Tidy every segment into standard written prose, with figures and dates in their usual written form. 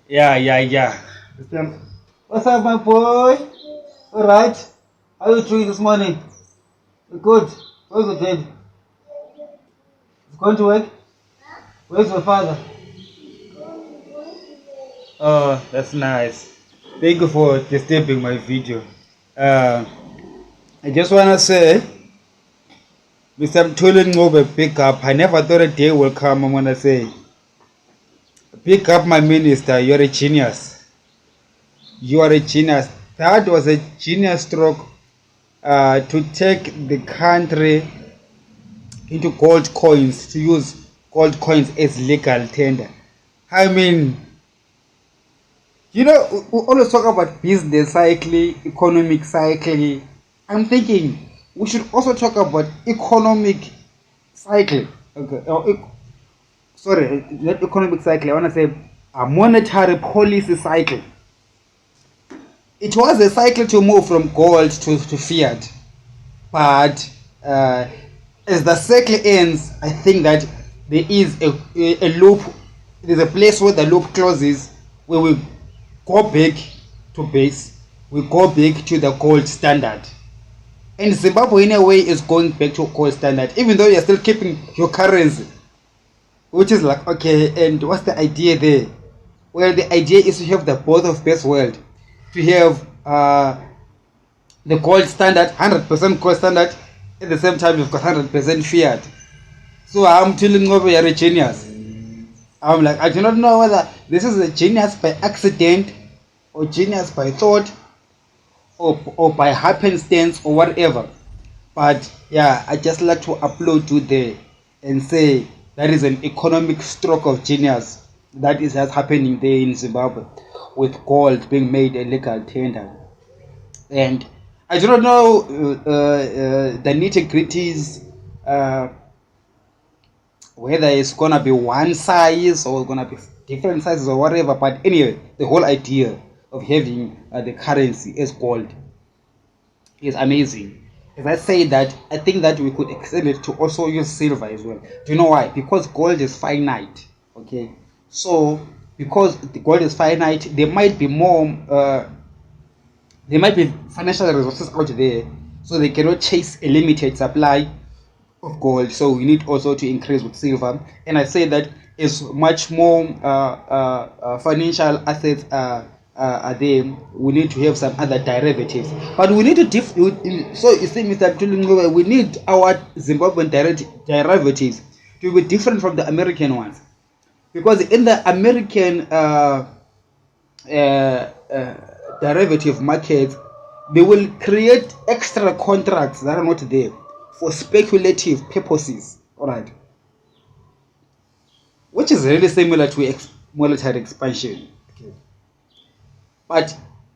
Yeah. What's up, my boy? All right. How are you doing this morning? Good. Where's the dad? He's going to work? Where's your father? Oh, that's nice. Thank you for disturbing my video. Uh, I just want to say, Mr. Mtuli Ngobe, pick up. I never thought a day will come. I'm going to say, pick up my minister. You're a genius. You are a genius. That was a genius stroke to take the country into gold coins, to use gold coins as legal tender. I mean, we always talk about business cycle, economic cycle. I'm thinking we should also talk about economic cycle. Okay, sorry, not economic cycle. I want to say a monetary policy cycle. It was a cycle to move from gold to fiat, but as the cycle ends, I think that there is a loop. There's a place where the loop closes, where we go back to base, we go back to the gold standard. And Zimbabwe, in a way, is going back to gold standard, even though you're still keeping your currency, which is like, okay, and what's the idea there? Well, the idea is to have the both of best world, to have the gold standard, 100% gold standard, at the same time you've got 100% fiat. So I'm telling over you're a genius. I'm like, I do not know whether this is a genius by accident or genius by thought or by happenstance or whatever. But yeah, I just like to upload to there and say that is an economic stroke of genius that is just happening there in Zimbabwe, with gold being made a legal tender. And I do not know the nitty-gritties, whether it's gonna be one size or gonna be different sizes or whatever. But anyway, the whole idea of having the currency as gold is amazing. As I say that, I think that we could extend it to also use silver as well. Do you know why? Because gold is finite. Okay, so because the gold is finite, there might be more. There might be financial resources out there, so they cannot chase a limited supply of gold. So we need also to increase with silver. And I say that as much more financial assets are there, we need to have some other derivatives. But we need to so you see, Mr. Tulungowe, we need our Zimbabwean derivatives to be different from the American ones, because in the American derivative market, they will create extra contracts that are not there for speculative purposes. All right, which is really similar to monetary expansion. Okay. But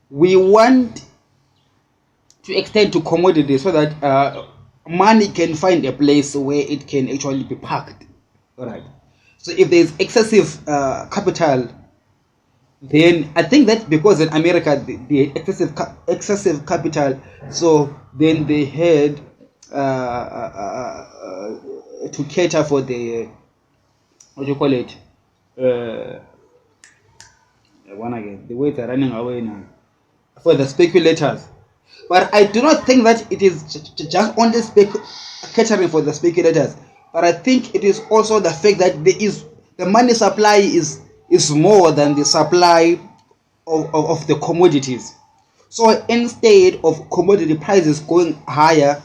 we want to extend to commodities so that money can find a place where it can actually be parked. All right. So if there is excessive capital, then I think that because in America the excessive capital, so then they had to cater for the, what do you call it, one again, the way they're running away now, for the speculators. But I do not think that it is just only catering for the speculators, but I think it is also the fact that there is the money supply is more than the supply of the commodities. So instead of commodity prices going higher,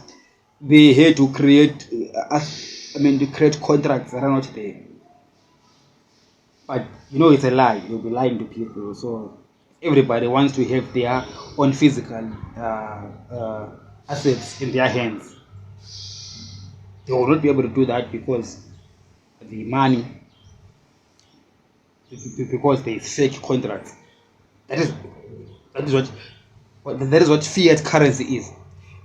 they had to create to create contracts that are not there. But it's a lie. You'll be lying to people. So everybody wants to have their own physical assets in their hands. They will not be able to do that because the money, because there is fake contracts. That is what fiat currency is.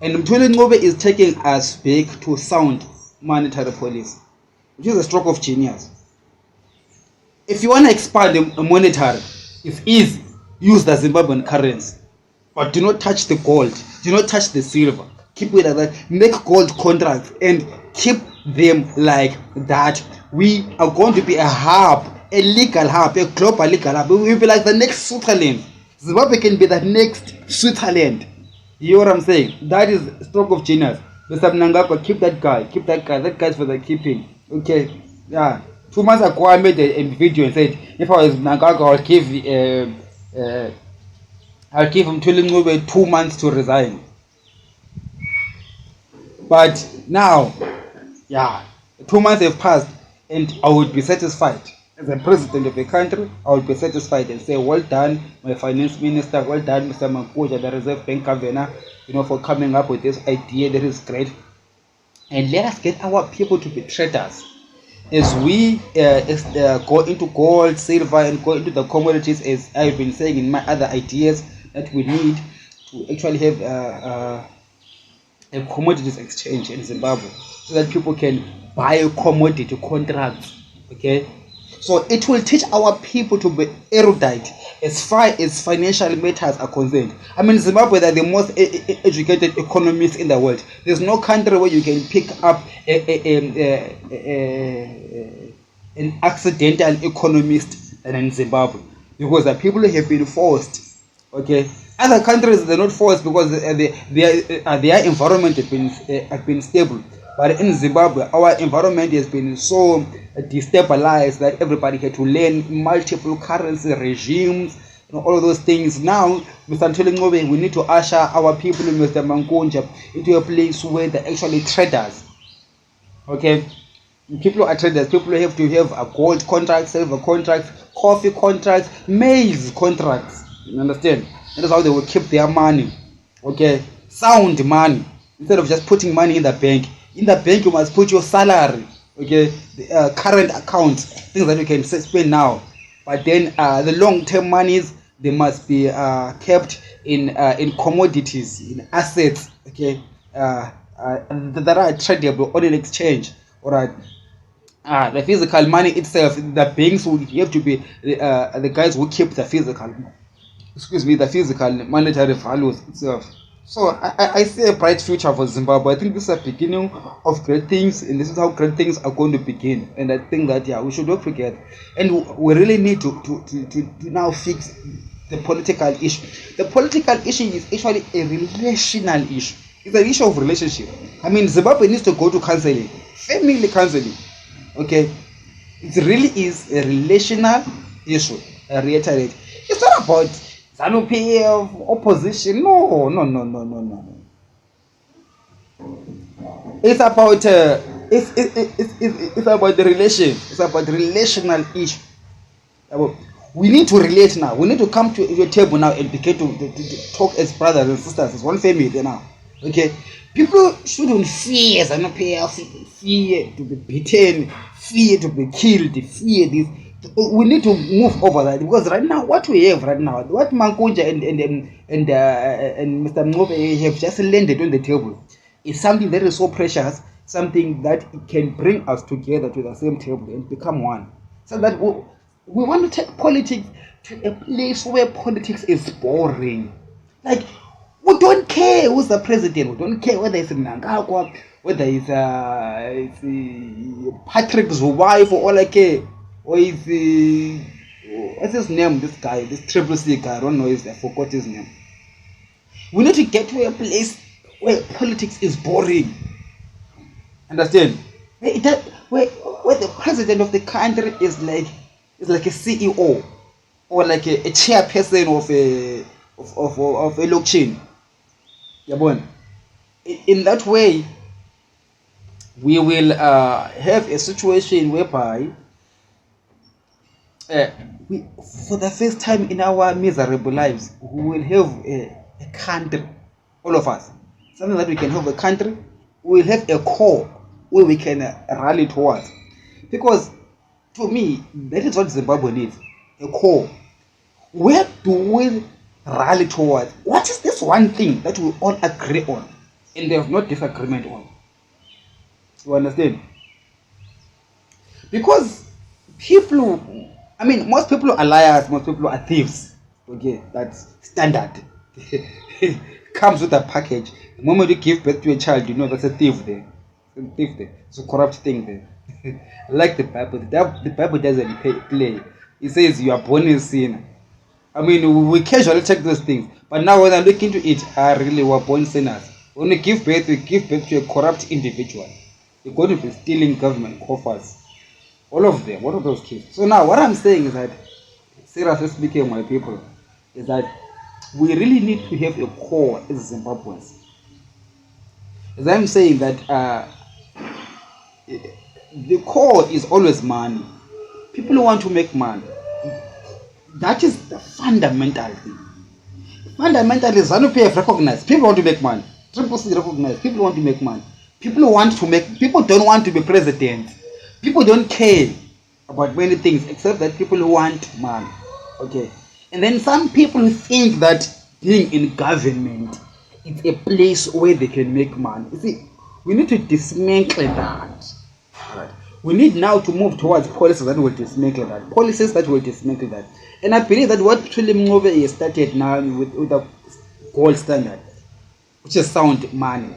And Mthuli Ncube is taking us back to sound monetary policy, which is a stroke of genius. If you want to expand the monetary, it's easy. Use the Zimbabwean currency, but do not touch the gold. Do not touch the silver. Keep it like that. Make gold contracts and keep them like that. We are going to be a hub a legal hub, a global legal hub. We will be like the next Switzerland. Zimbabwe can be the next Switzerland. You know what I'm saying? That is stroke of genius. Mr. Mnangagwa, keep that guy. Keep that guy. That guy's for the keeping. Okay. Yeah. 2 months ago, I made a video and said, if I was Mnangagwa, I'll give him 2 months to resign. But now, yeah, 2 months have passed, and I would be satisfied. As a president of a country, I would be satisfied and say, well done, my finance minister, well done, Mr. Mankuja, the Reserve Bank governor, for coming up with this idea that is great. And let us get our people to be traders. As we go into gold, silver, and go into the commodities, as I've been saying in my other ideas, that we need to actually have a commodities exchange in Zimbabwe, so that people can buy commodity contracts. Okay, so it will teach our people to be erudite as far as financial matters are concerned. I mean, Zimbabwe, they're the most educated economists in the world. There's no country where you can pick up an accidental economist than in Zimbabwe, because the people have been forced. Okay, other countries, they're not forced because their environment has been stable. But in Zimbabwe, our environment has been so destabilized that everybody had to learn multiple currency regimes, all of those things. Now, Mr. Ntuli, we need to usher our people, Mr. Mankunja, into a place where they're actually traders. Okay, people are traders. People have to have a gold contract, silver contract, coffee contracts, maize contracts. You understand? That is how they will keep their money. Okay, sound money. Instead of just putting money in the bank. In the bank, you must put your salary. Okay, the current account, things that you can spend now. But then the long-term monies, they must be kept in commodities, in assets. Okay, that are tradable on an exchange. All right. The physical money itself, the banks would have to be the guys who keep the physical monetary values itself. So I see a bright future for Zimbabwe. I think this is a beginning of great things, and this is how great things are going to begin. And I think that we should work together, and we really need to now fix the political issue. The political issue is actually a relational issue. It's an issue of relationship. I mean, Zimbabwe needs to go to counseling, family counseling. Okay, it really is a relational issue. I reiterate, it's not about ZANU-PF opposition. No. It's about it's about the relation. It's about the relational issue. We need to relate now. We need to come to your table now and begin to talk as brothers and sisters, as one family now. Okay, people shouldn't fear ZANU-PF, fear to be beaten, fear to be killed, fear this. We need to move over that, because right now, what we have right now, what Mankunja and Mr. Ngobe have just landed on the table, is something that is so precious, something that can bring us together to the same table and become one. So that we want to take politics to a place where politics is boring. Like, we don't care who's the president. We don't care whether it's Mnangagwa, whether it's Patrick's wife, or all I care. Or is what's his name? This guy, this triple C guy. I don't know. I forgot his name. We need to get to a place where politics is boring. Understand? Where the president of the country is like a CEO, or like a chairperson of a lock chain. In that way, we will have a situation whereby for the first time in our miserable lives, we will have a country, all of us. Something that we can have a country, we will have a core where we can rally towards. Because to me, that is what Zimbabwe needs, a core. Where do we rally towards? What is this one thing that we all agree on and there's no disagreement on? You understand? Because most people are liars, most people are thieves. Okay, that's standard. Comes with a package. The moment you give birth to a child, you know that's a thief there. It's a corrupt thing there. Like the Bible. The Bible doesn't play. It says you are born a sinner. I mean, we casually check those things. But now when I look into it, I really were born sinners. When we give birth to a corrupt individual. You're going to be stealing government coffers. All of them. What are those kids? So now what I'm saying is that, seriously speaking, my people, is that we really need to have a core as Zimbabweans. As I'm saying that the core is always money. People want to make money. That is the fundamental thing. Fundamentally, ZANU-PF have recognized people want to make money. Triple C recognized people want to make money. People don't want to be president. People don't care about many things except that people want money. Okay. And then some people think that being in government is a place where they can make money. You see, we need to dismantle that. Alright. We need now to move towards policies that will dismantle that. Policies that will dismantle that. And I believe that what Tuli Mngove has started now with the gold standard, which is sound money,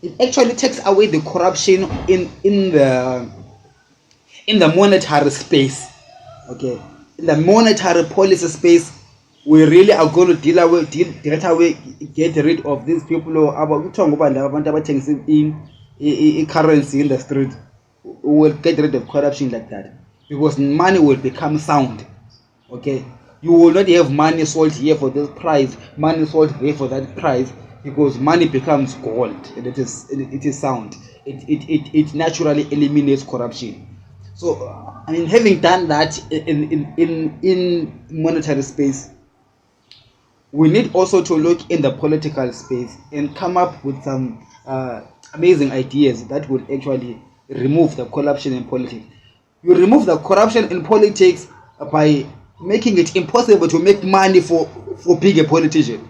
it actually takes away the corruption in the monetary space. Okay, in the monetary policy space, we really are going to get rid of these people who are currency in the street. We will get rid of corruption like that because money will become sound. Okay, you will not have money sold here for this price, money sold there for that price, because money becomes gold and it is sound. It naturally eliminates corruption. So I mean, having done that in monetary space, we need also to look in the political space and come up with some amazing ideas that will actually remove the corruption in politics. You remove the corruption in politics by making it impossible to make money for being a politician.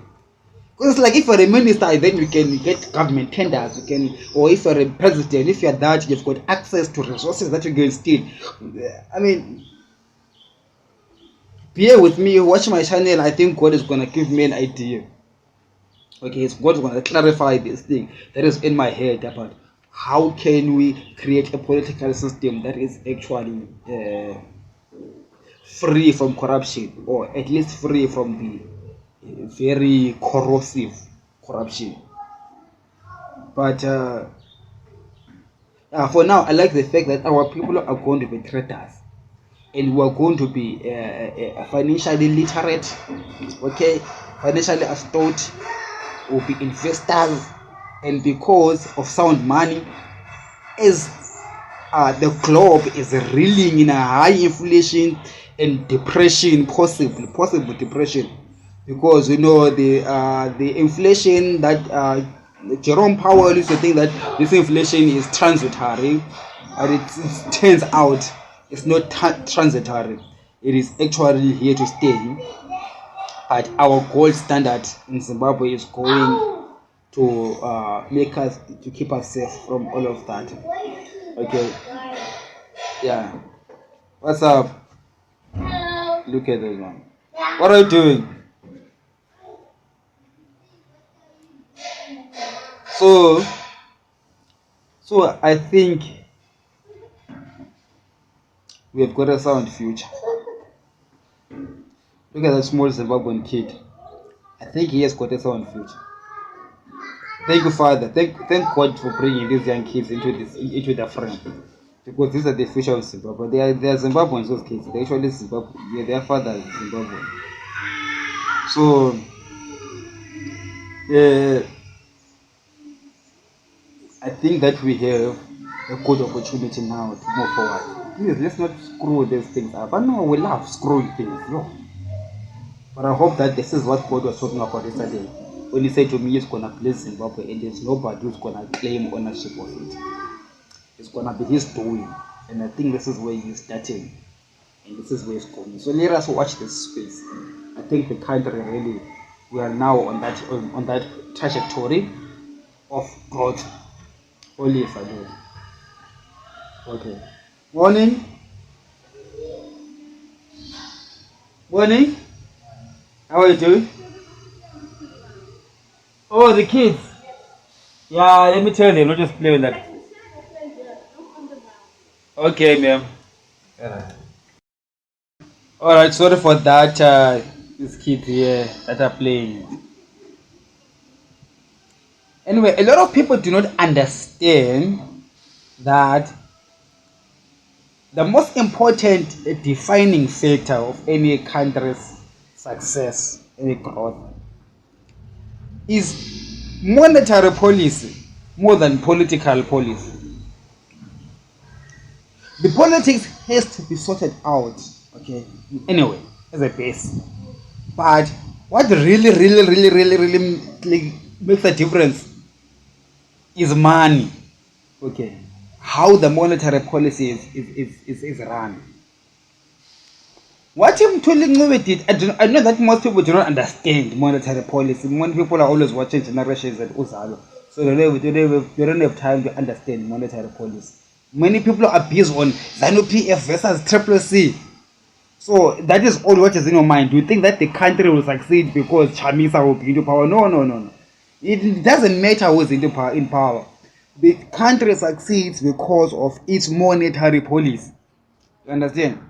Because it's like if you're a minister, then you can get government tenders, or if you're a president, if you're that, you've got access to resources that you can steal. I mean, bear with me, watch my channel. I think God is gonna give me an idea. Okay, God is gonna clarify this thing that is in my head about how can we create a political system that is actually free from corruption, or at least free from the very corrosive corruption. But for now, I like the fact that our people are going to be traders, and we are going to be financially literate, okay, financially astute, will be investors, and because of sound money, as the globe is reeling in a high inflation and depression, possible depression, because the inflation that Jerome Powell used to think that this inflation is transitory, but it turns out it's not transitory. It is actually here to stay. But our gold standard in Zimbabwe is going to keep us safe from all of that. Okay. Yeah. What's up? Look at this one. What are you doing? So I think we have got a sound future. Look at that small Zimbabwean kid. I think he has got a sound future. Thank you, Father. Thank God for bringing these young kids into the frame, because these are the future of Zimbabwe. They are Zimbabweans. Those kids. They're actually Zimbabwe. Yeah, their father is Zimbabwean. So I think that we have a good opportunity now to move forward. Please, let's not screw these things up. I know we love screwing things, but I hope that this is what God was talking about yesterday when he said to me he's gonna bless Zimbabwe and there's nobody who's gonna claim ownership of it. It's gonna be his doing, and I think this is where he's starting, and this is where it's going. So let us watch this space. I think the country really, we are now on that trajectory of growth. Only if I do. Okay. Morning. Morning. How are you doing? Oh, the kids. Yeah, let me tell them, not just play with that. Okay, ma'am. All right, sorry for that. These kids here that are playing. Anyway, a lot of people do not understand that the most important defining factor of any country's success, any growth, is monetary policy more than political policy. The politics has to be sorted out, okay, anyway, as a base. But what really like, makes a difference is money, okay, how the monetary policy is run. What Tim Tulingwe did, I know that most people do not understand monetary policy. When people are always watching generations at Uzalo, so they don't have time to understand monetary policy. Many people are busy on Zanu PF versus Triple C. So that is all what is in your mind. Do you think that the country will succeed because Chamisa will be into power? No. It doesn't matter who's into power, in power. The country succeeds because of its monetary policy. You understand?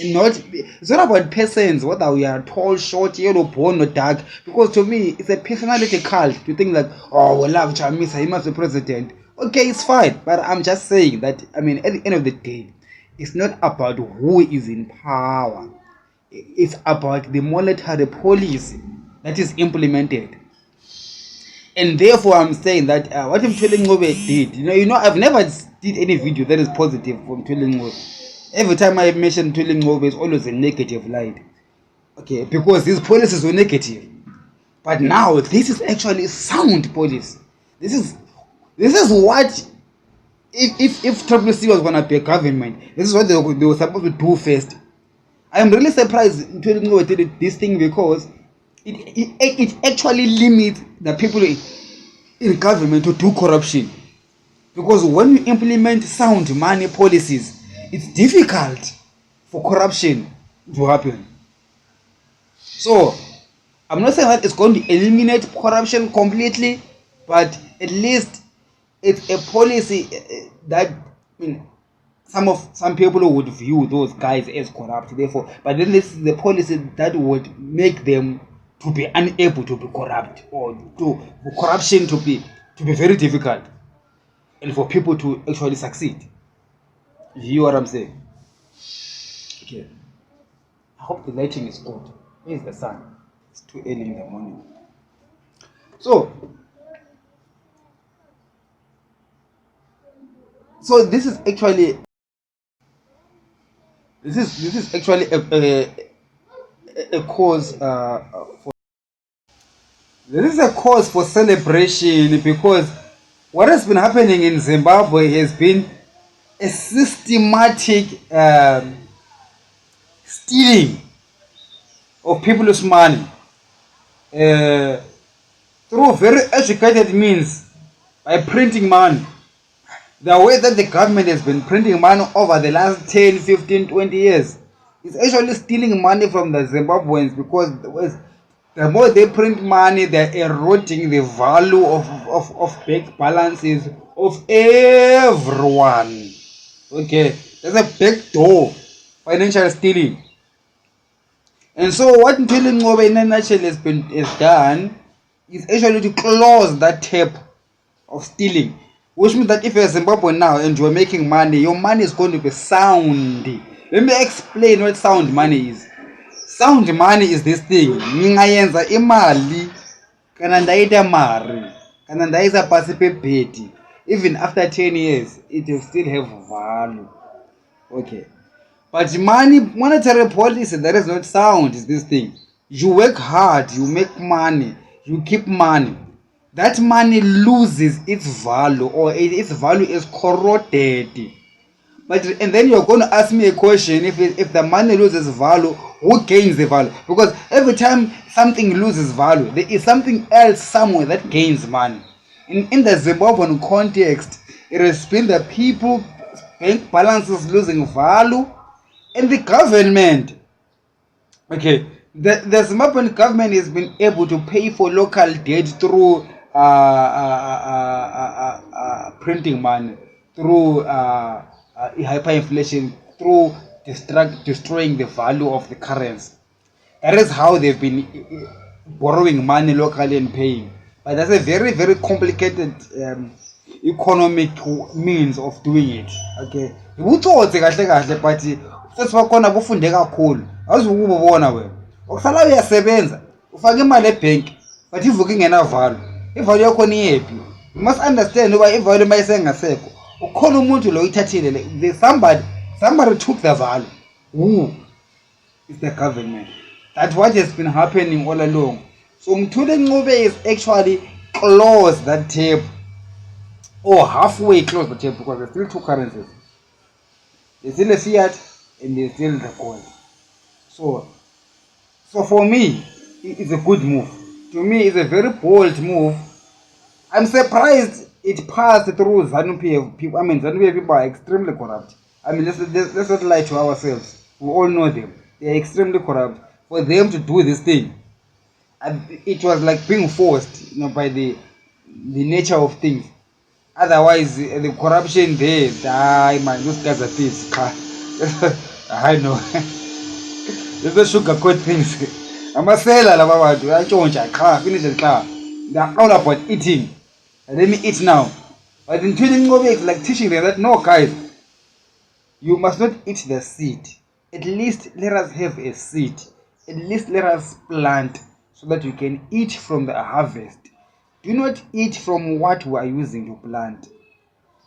Not it's not about persons, whether we are tall, short, yellow, brown, or dark. Because to me, it's a personality cult to think that, oh, we love Chamisa, he must be president. Okay, it's fine, but I'm just saying that, I mean, at the end of the day, it's not about who is in power. It's about the monetary policy that is implemented. And therefore, I'm saying that what Mthuli Ncube did, I've never did any video that is positive from Mthuli Ncube. Every time I mention Mthuli Ncube, it's always a negative light. Okay, because these policies were negative. But now, this is actually sound policy. This is what, if Triple C was going to be a government, this is what they were supposed to do first. I'm really surprised Mthuli Ncube did this thing because it actually limits the people in government to do corruption. Because when you implement sound money policies, it's difficult for corruption to happen. So, I'm not saying that it's going to eliminate corruption completely, but at least it's a policy that, some people would view those guys as corrupt. Therefore, but then this is the policy that would make them to be unable to be corrupt, or for corruption to be very difficult, and for people to actually succeed. You hear what I'm saying? Okay. I hope the lighting is good. Where is the sun? It's too early in the morning. So this is actually a cause for this is a cause for celebration, because what has been happening in Zimbabwe has been a systematic stealing of people's money through very educated means, by printing money. The way that the government has been printing money over the last 10, 15, 20 years is actually stealing money from the Zimbabweans, because the more they print money, they're eroding the value of bank balances of everyone. Okay, there's a backdoor financial stealing. And so what Mthuli Ncube in a nutshell has done is actually to close that tap of stealing. Which means that if you're Zimbabwe now and you're making money, your money is going to be sound. Let me explain what sound money is. Sound money is this thing. Ngingayenza imali kana ndaita mari kana ndaisa pasi pebhedi. Even after 10 years, it will still have value. Okay. But monetary policy that is not sound is this thing. You work hard, you make money, you keep money. That money loses its value, or its value is corroded. And then you're going to ask me a question: if the money loses value, who gains the value? Because every time something loses value, there is something else somewhere that gains money. In the Zimbabwean context, it has been the people bank balances losing value, and the government. Okay, the Zimbabwean government has been able to pay for local debt through printing money, through hyperinflation through destroying the value of the currency. That is how they've been borrowing money locally and paying. But that's a very, very complicated economic means of doing it. Okay. Ubutsotsi kahle kahle but futhi bakhona bufunde kakhulu. Awuzukubona wena. Okusala uyasebenza, ufaka imali ebank, but ivuka ingenavalo. Ivalo yakho niyephi? You must understand uba ivalo mayisengasekho. Ukhona umuntu lo ithathile. Somebody took the value. Who? It's the government. That's what has been happening all along. So Mthuli Ncube is actually close that tape, or halfway close the tape, because there's still two currencies. There's still a fiat and there's still the gold. So for me, it's a good move. To me, it's a very bold move. I'm surprised it passed through ZANU-PF people. I mean, ZANU-PF people are extremely corrupt. I mean, let's not lie to ourselves. We all know them. They are extremely corrupt. For them to do this thing, it was like being forced, by the nature of things. Otherwise, the corruption there, man, those guys are thieves. I know. There's no sugarcoat things. I'm a seller, I finish the car. They're all about eating. Let me eat now. But in training it's like teaching them that no, guys, you must not eat the seed. At least let us have a seed. At least let us plant so that we can eat from the harvest. Do not eat from what we are using to plant.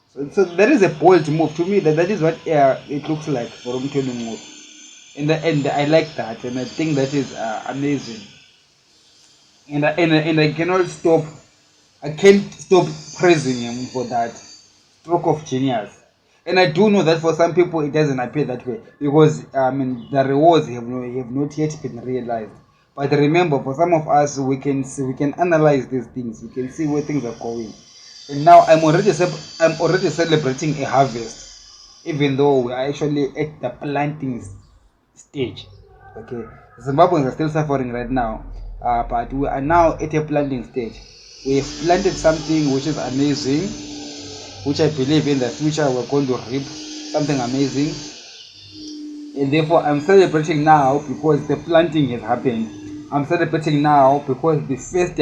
So that is a bold move. To me, that is what it looks like for Mthuli Ncube. And I like that, and I think that is amazing. And I can't stop praising him for that stroke of genius. And I do know that for some people it doesn't appear that way, because the rewards have not yet been realized. But remember, for some of us, we can analyze these things. We can see where things are going. And now I'm already celebrating a harvest, even though we are actually at the planting stage. Okay, Zimbabweans are still suffering right now, but we are now at a planting stage. We have planted something which is amazing, which I believe in the future we're going to reap something amazing. And therefore I'm celebrating now because the planting has happened. I'm celebrating now because the first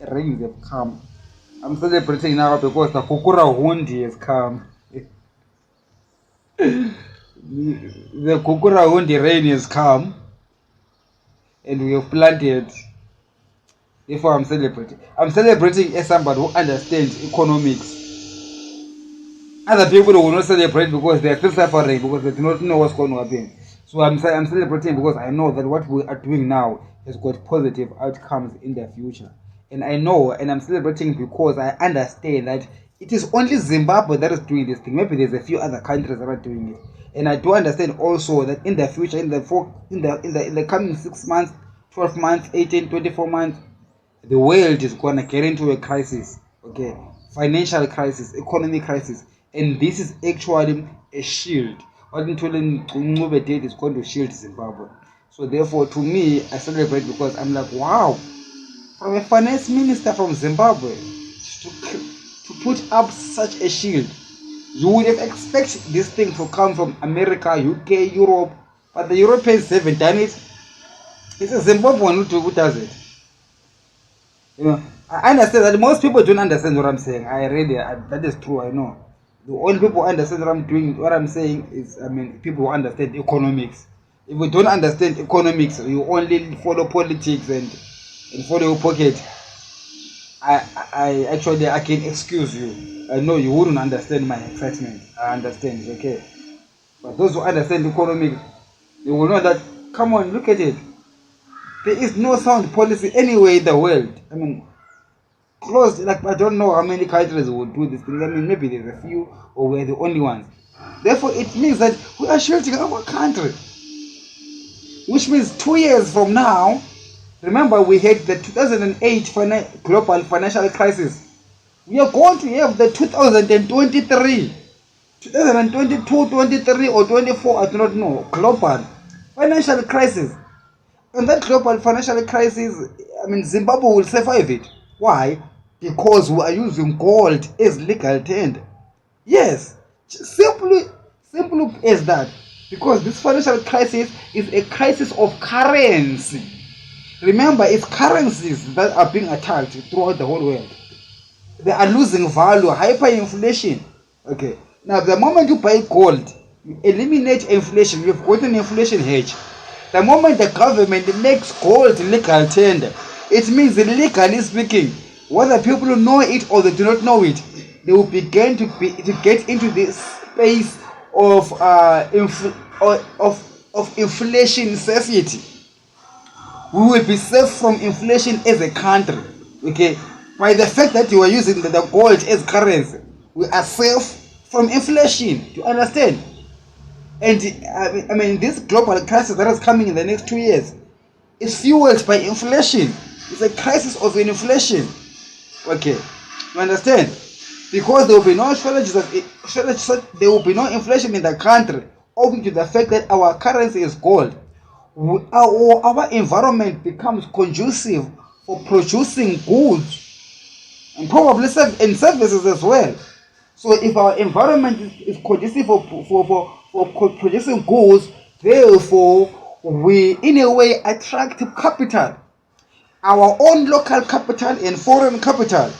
rains have come. I'm celebrating now because the Kukura Hundi has come. The Kukura Hundi rain has come and we have planted. Therefore I'm celebrating. I'm celebrating as somebody who understands economics. Other people will not celebrate because they are still suffering, because they do not know what's going to happen. So I'm celebrating because I know that what we are doing now has got positive outcomes in the future. And I know, and I'm celebrating because I understand that it is only Zimbabwe that is doing this thing. Maybe there's a few other countries that are doing it. And I do understand also that in the future, in the coming 6 months, 12 months, 18, 24 months, the world is going to get into a crisis. Okay, financial crisis, economic crisis. And this is actually a shield. What Mthuli Ncube did is going to shield Zimbabwe. So therefore, to me, I celebrate because I'm like, wow, from a finance minister from Zimbabwe to put up such a shield. You would have expected this thing to come from America, UK, Europe, but the Europeans haven't done it. It's a Zimbabwean who does it. I understand that most people don't understand what I'm saying. That is true, I know. The only people who understand what I'm saying is, people who understand economics. If we don't understand economics, you only follow politics and follow your pocket. I can excuse you. I know you wouldn't understand my excitement. I understand, it's okay. But those who understand economics, they will know that, come on, look at it. There is no sound policy anywhere in the world. Close, like I don't know how many countries would do this thing. Maybe there's a few, or we're the only ones. Therefore, it means that we are shielding our country. Which means 2 years from now, remember we had the 2008 global financial crisis. We are going to have the 2023, 2022, 23 or 24, I do not know, global financial crisis. And that global financial crisis, Zimbabwe will survive it. Why? Because we are using gold as legal tender. Yes, simply Simple as that. Because this financial crisis is a crisis of currency. Remember, it's currencies that are being attacked throughout the whole world. They are losing value, hyperinflation. Okay. Now, the moment you buy gold, you eliminate inflation. You've got an inflation hedge. The moment the government makes gold legal tender, it means, legally speaking, whether people know it or they do not know it, they will begin to get into this space of inflation necessity. We will be safe from inflation as a country. Okay, by the fact that you are using the gold as currency, we are safe from inflation. Do you understand? And I mean, this global crisis that is coming in the next 2 years is fueled by inflation. It's a crisis of inflation. Okay, you understand? Because there will be no shortages there will be no inflation in the country, owing to the fact that our currency is gold. Our environment becomes conducive for producing goods and probably services as well. So if our environment is conducive for producing goods, therefore we in a way attract capital, our own local capital and foreign capital.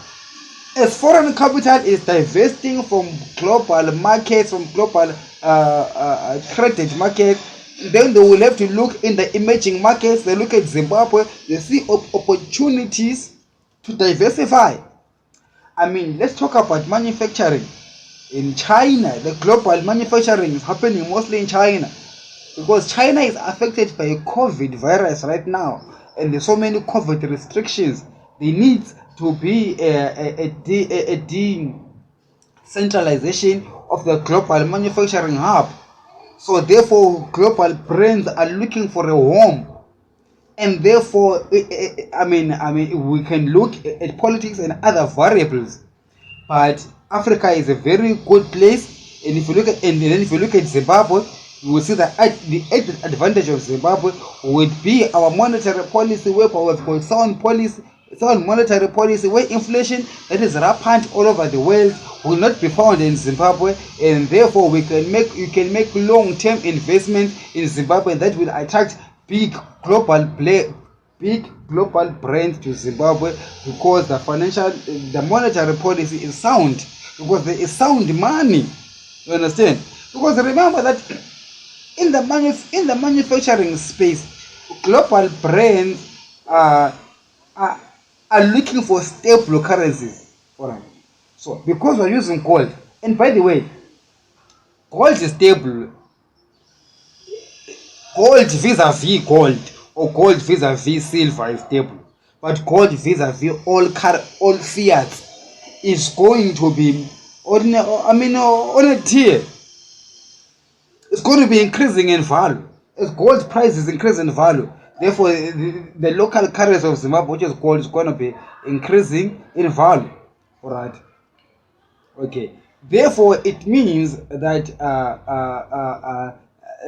As foreign capital is divesting from global markets, from global credit markets, then they will have to look in the emerging markets. They look at Zimbabwe, they see opportunities to diversify. I mean, let's talk about manufacturing. In China, the global manufacturing is happening mostly in China, because China is affected by COVID virus right now, and there's so many COVID restrictions. They need to be a decentralization of the global manufacturing hub. So therefore, global brands are looking for a home, and therefore, I mean, we can look at politics and other variables, but Africa is a very good place. And if you look at Zimbabwe, you will see that the advantage of Zimbabwe would be our monetary policy, where we've got sound monetary policy, where inflation that is rampant all over the world will not be found in Zimbabwe, and therefore you can make long-term investments in Zimbabwe that will attract big global brands to Zimbabwe, because the monetary policy is sound, because there is sound money. You understand? Because remember that in the manufacturing space, global brands are looking for stable currencies. Alright. So because we're using gold, and by the way, gold is stable. Gold vis-a-vis gold, or gold vis-a-vis silver is stable, but gold vis-a-vis all fiat is going to be on a tier. It's going to be increasing in value as gold price is increasing in value. Therefore, the local currency of Zimbabwe, which is gold, is going to be increasing in value. All right. Okay. Therefore, it means that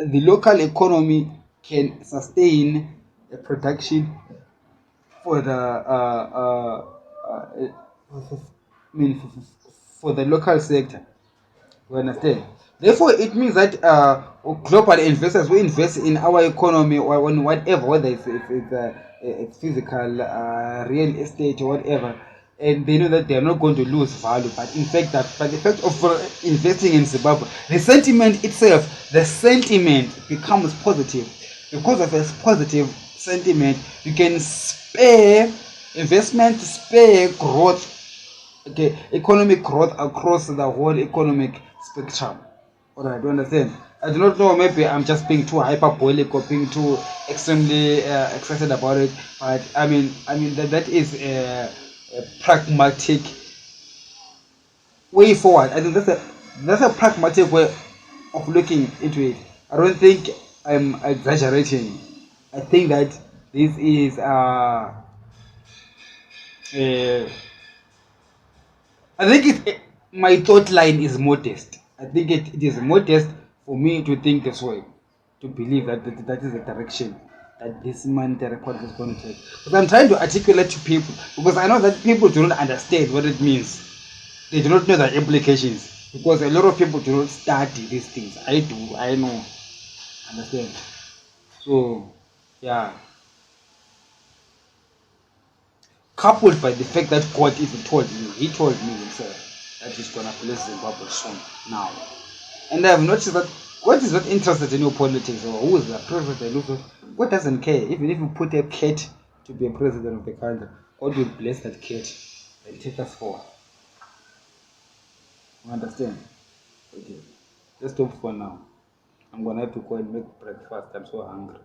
the local economy can sustain a production for the for the local sector. You understand? Therefore, it means that global investors will invest in our economy, or on whatever, whether it's physical, real estate, or whatever, and they know that they are not going to lose value. But in fact, by the fact of investing in Zimbabwe, the sentiment becomes positive. Because of a positive sentiment, you can spare investment, spare growth, okay, economic growth across the whole economic spectrum. Alright, do you understand? I do not know, maybe I'm just being too hyperbolic or being too extremely excited about it, but I mean that is a pragmatic way forward. I think that's a pragmatic way of looking into it. I don't think I'm exaggerating. I think that this is I think my thought line is modest. I think it is modest for me to think this way, to believe that is the direction that this monetary policy is going to take. Because I'm trying to articulate to people, because I know that people do not understand what it means. They do not know the implications. because a lot of people do not study these things. I do, I know, understand? So, yeah. Coupled by the fact that God even told me, He told me Himself that He's gonna bless Zimbabwe soon now. And I've noticed that God is not interested in your politics or who is the president. God doesn't care. Even if you put a cat to be a president of the country, God will bless that cat and take us forward. You understand? Okay. Let's stop for now. I'm gonna have to go and make breakfast. I'm so hungry.